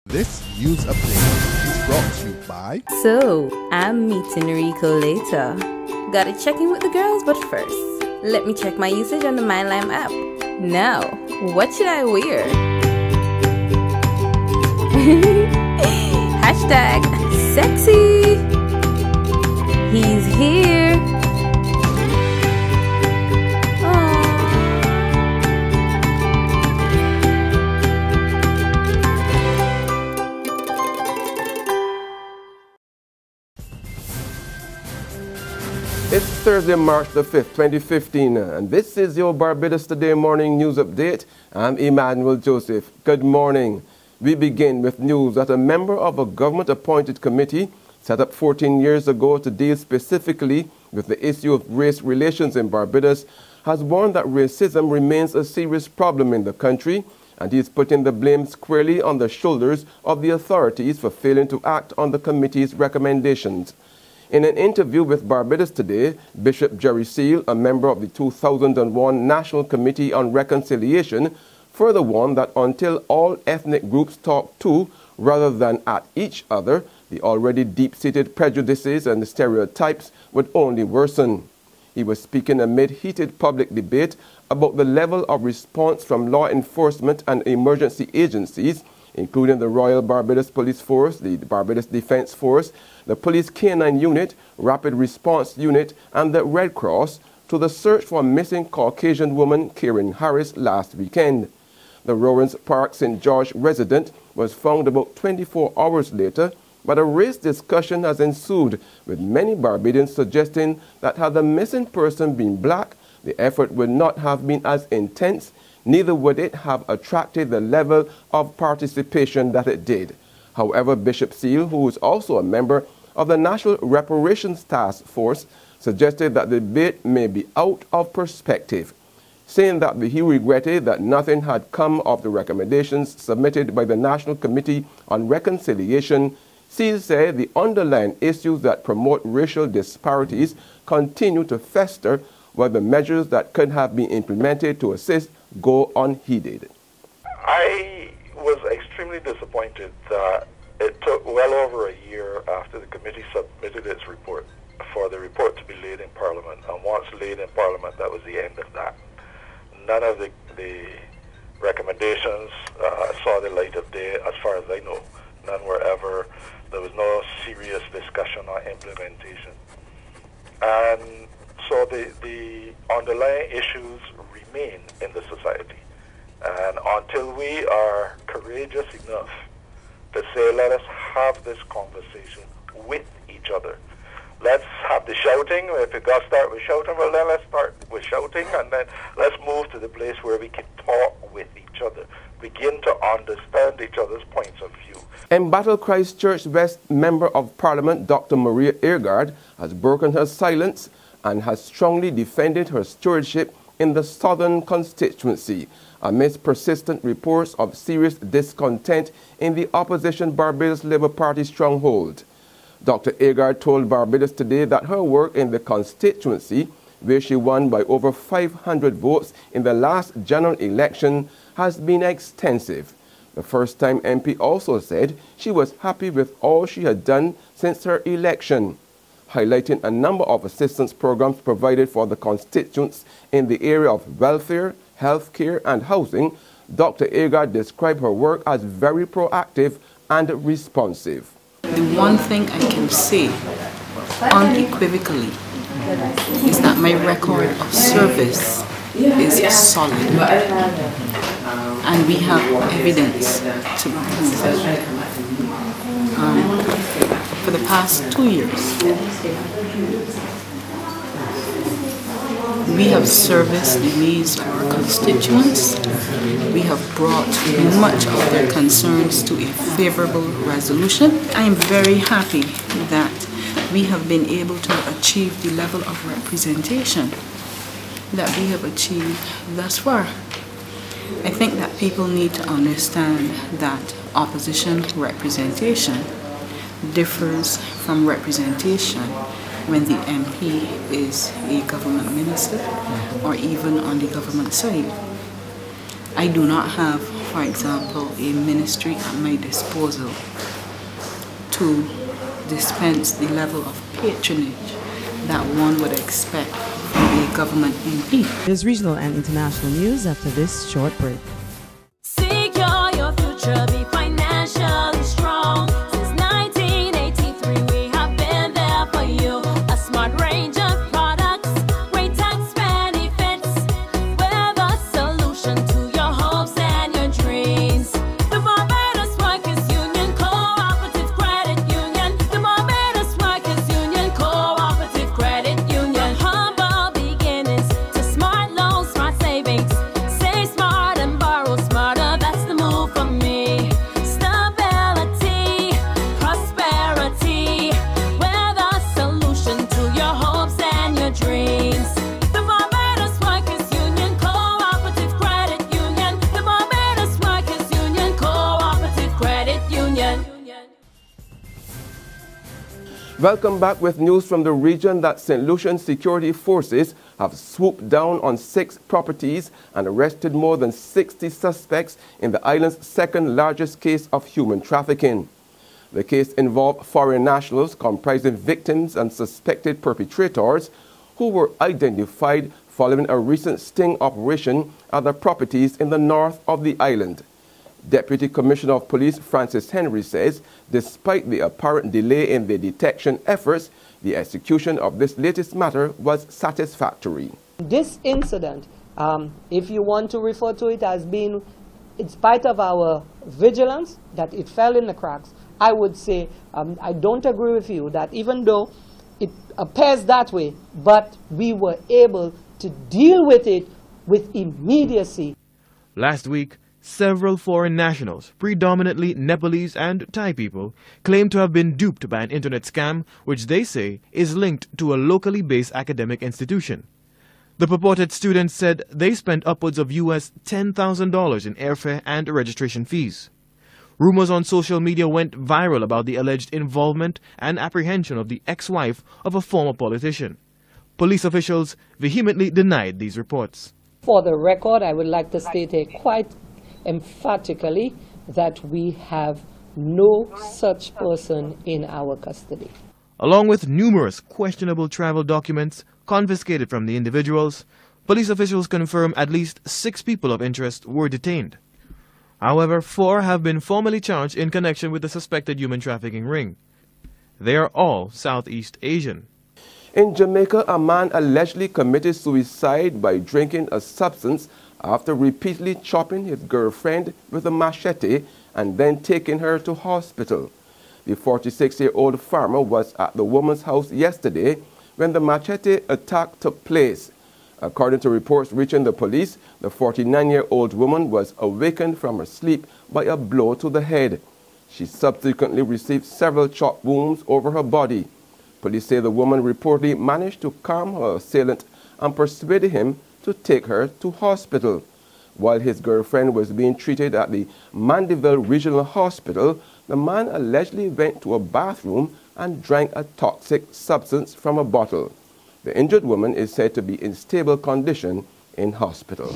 This news update is brought to you by... So, I'm meeting Rico later. Gotta check in with the girls, but first, let me check my usage on the MyLime app. Now, what should I wear? Hashtag sexy. He's here. It's Thursday, March the 5th, 2015, and this is your Barbados Today morning news update. I'm Emmanuel Joseph. Good morning. We begin with news that a member of a government-appointed committee set up 14 years ago to deal specifically with the issue of race relations in Barbados has warned that racism remains a serious problem in the country, and he is putting the blame squarely on the shoulders of the authorities for failing to act on the committee's recommendations. In an interview with Barbados Today, Bishop Jerry Seal, a member of the 2001 National Committee on Reconciliation, further warned that until all ethnic groups talk to rather than at each other, the already deep-seated prejudices and stereotypes would only worsen. He was speaking amid heated public debate about the level of response from law enforcement and emergency agencies, including the Royal Barbados Police Force, the Barbados Defence Force, the Police K-9 Unit, Rapid Response Unit, and the Red Cross, to the search for a missing Caucasian woman, Karen Harris, last weekend. The Rowans Park St. George resident was found about 24 hours later, but a race discussion has ensued, with many Barbadians suggesting that had the missing person been black, the effort would not have been as intense, neither would it have attracted the level of participation that it did. However, Bishop Seal, who is also a member of the National Reparations Task Force, suggested that the debate may be out of perspective, saying that he regretted that nothing had come of the recommendations submitted by the National Committee on Reconciliation. Seal said the underlying issues that promote racial disparities continue to fester, while the measures that could have been implemented to assist go unheeded. I was extremely disappointed that it took well over a year after the committee submitted its report for the report to be laid in Parliament, and once laid in Parliament, that was the end of that. None of the recommendations saw the light of day, as far as I know. None were ever, there was no serious discussion on implementation. And so the underlying issues remain in the society. And until we are courageous enough to say, let us have this conversation with each other. Let's have the shouting. If it got to start with shouting, well, then let's start with shouting, and then let's move to the place where we can talk with each other, begin to understand each other's points of view. Embattled Christchurch West Member of Parliament Dr. Maria Agard has broken her silence and has strongly defended her stewardship in the southern constituency amidst persistent reports of serious discontent in the opposition Barbados Labour Party stronghold. Dr. Agard told Barbados Today that her work in the constituency, where she won by over 500 votes in the last general election, has been extensive. The first-time MP also said she was happy with all she had done since her election, highlighting a number of assistance programs provided for the constituents in the area of welfare, healthcare and housing. Dr. Agard described her work as very proactive and responsive. The one thing I can say unequivocally is that my record of service is solid, and we have evidence to prove it. For the past 2 years, we have serviced the needs of our constituents. We have brought much of their concerns to a favorable resolution. I am very happy that we have been able to achieve the level of representation that we have achieved thus far. I think that people need to understand that opposition representation differs from representation when the MP is a government minister or even on the government side. I do not have for example, a ministry at my disposal to dispense the level of patronage that one would expect from a government MP. There's regional and international news after this short break. Secure your future, be financially strong. Since 1983, we have been there for you. A smart range of products, great tax benefits. We're the solution to your hopes and your dreams. The Barbados Workers Union Cooperative Credit Union. The Barbados Workers Union Cooperative Credit Union. Humble beginnings to smart loans, smart savings. Save smart and borrow smarter. That's the move for me. Stability, prosperity. We're the solution to your hopes and your dreams. The Barbados Workers Union Cooperative Credit Union. The Barbados Workers Union Cooperative Credit Union. Welcome back with news from the region that St. Lucian security forces have swooped down on 6 properties and arrested more than 60 suspects in the island's second largest case of human trafficking. The case involved foreign nationals comprising victims and suspected perpetrators who were identified following a recent sting operation at the properties in the north of the island. Deputy Commissioner of Police Francis Henry says despite the apparent delay in the detection efforts, the execution of this latest matter was satisfactory. This incident, if you want to refer to it as being, in spite of our vigilance, that it fell in the cracks, I would say I don't agree with you that even though it appears that way, but we were able to deal with it with immediacy. Last week, several foreign nationals, predominantly Nepalese and Thai people, claim to have been duped by an internet scam which they say is linked to a locally based academic institution. The purported students said they spent upwards of US $10,000 in airfare and registration fees. Rumors on social media went viral about the alleged involvement and apprehension of the ex-wife of a former politician. Police officials vehemently denied these reports. For the record, I would like to state here quite emphatically that we have no such person in our custody. Along with numerous questionable travel documents confiscated from the individuals, police officials confirm at least 6 people of interest were detained. However, 4 have been formally charged in connection with the suspected human trafficking ring. They are all Southeast Asian. In Jamaica, a man allegedly committed suicide by drinking a substance after repeatedly chopping his girlfriend with a machete and then taking her to hospital. The 46-year-old farmer was at the woman's house yesterday when the machete attack took place. According to reports reaching the police, the 49-year-old woman was awakened from her sleep by a blow to the head. She subsequently received several chop wounds over her body. Police say the woman reportedly managed to calm her assailant and persuaded him to take her to hospital. While his girlfriend was being treated at the Mandeville Regional Hospital, the man allegedly went to a bathroom and drank a toxic substance from a bottle. The injured woman is said to be in stable condition in hospital.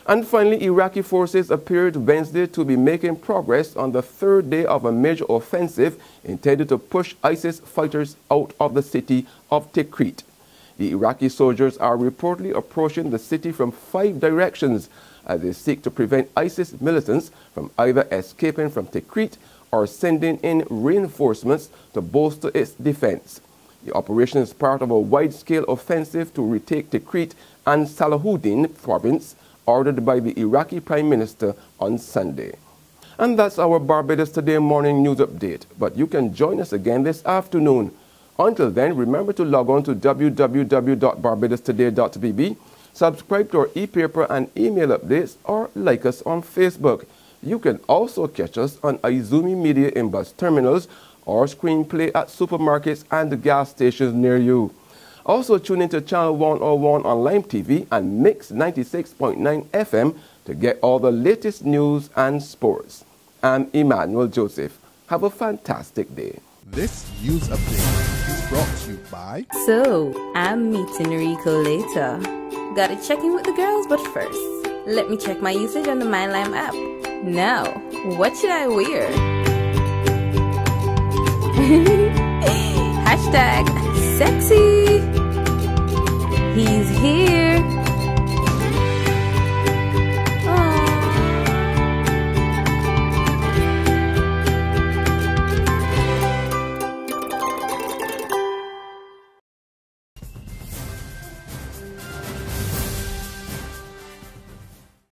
And finally, Iraqi forces appeared Wednesday to be making progress on the 3rd day of a major offensive intended to push ISIS fighters out of the city of Tikrit. The Iraqi soldiers are reportedly approaching the city from 5 directions as they seek to prevent ISIS militants from either escaping from Tikrit or sending in reinforcements to bolster its defense. The operation is part of a wide-scale offensive to retake Tikrit and Salahuddin province, ordered by the Iraqi Prime Minister on Sunday. And that's our Barbados Today morning news update, but you can join us again this afternoon. Until then, remember to log on to www.barbadostoday.bb, subscribe to our e-paper and email updates, or like us on Facebook. You can also catch us on Izumi Media in bus terminals or screenplay at supermarkets and gas stations near you. Also tune into Channel 101 on Lime TV and Mix 96.9 FM to get all the latest news and sports. I'm Emmanuel Joseph. Have a fantastic day. This news update is brought to you by... So, I'm meeting Rico later. Gotta check in with the girls, but first, let me check my usage on the MyLime app. Now, what should I wear? Hashtag sexy.